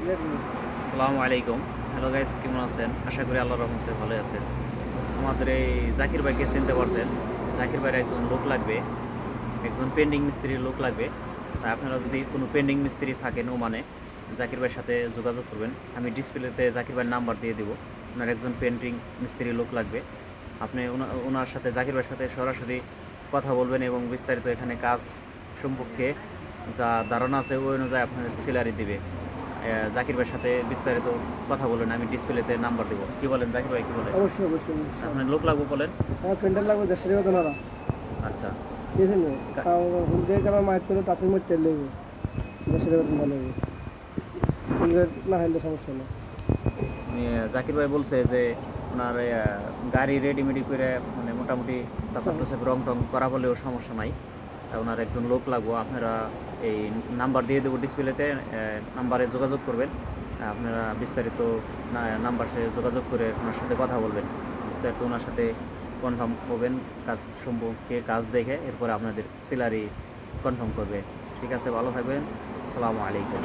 আসসালামু আলাইকুম। Hello guys, কেমন আছেন? আশা করি আল্লাহর রহমতে ভালো আছেন। আমাদের এই জাকির ভাইকে চিনতে পারছেন। জাকির ভাইয়ের একজন লোক লাগবে, একজন পেন্ডিং মিস্ত্রির লোক লাগবে। তা আপনারা যদি কোনো পেন্ডিং মিস্ত্রি থাকেন ওমানে, জাকির ভাইয়ের সাথে যোগাযোগ করবেন। আমি ডিসপ্লেতে জাকির ভাইয়ের নাম্বার দিয়ে দেবো। ওনার একজন পেন্টিং মিস্ত্রির লোক লাগবে। আপনি ওনার সাথে, জাকির ভাইয়ের সাথে সরাসরি কথা বলবেন এবং বিস্তারিত এখানে কাজ সম্পর্কে যা ধারণা আছে ওই অনুযায়ী আপনার স্যালারি দিবে। জাকির ভাইয়ের সাথে বিস্তারিত কথা বলেন, আমি ডিসপ্লেতে নাম্বার দেবো। কি বলেন জাকির ভাই, কি বলেন? অবশ্যই অবশ্যই অবশ্যই। আপনার লোক লাগবে বলেন। আমার ফ্রেন্ডের লাগবে 150 টাকা তোলারা। আচ্ছা, ঠিক আছে নি? হুলদে আমার মায়ের তোলে টাচের মধ্যে তেল লাগবে। 150 টাকা তোলা লাগবে। হুলদে না হলে সমস্যা নেই। জাকির ভাই বলছে যে ওনার গাড়ি রেডিমেডি করে মানে মোটামুটি টাচাপ টাচাপ রং টং করা হলেও সমস্যা নাই। ওনার একজন লোক লাগবো। আপনারা এই নাম্বার দিয়ে দেবো ডিসপ্লেতে, নাম্বারে যোগাযোগ করবেন। আপনারা বিস্তারিত নাম্বার সে যোগাযোগ করে ওনার সাথে কথা বলবেন। বিস্তারিত ওনার সাথে কনফার্ম করবেন কাজ সম্পর্কে, কাজ দেখে এরপরে আপনাদের স্যালারি কনফার্ম করবে। ঠিক আছে, ভালো থাকবেন। আসসালামু আলাইকুম।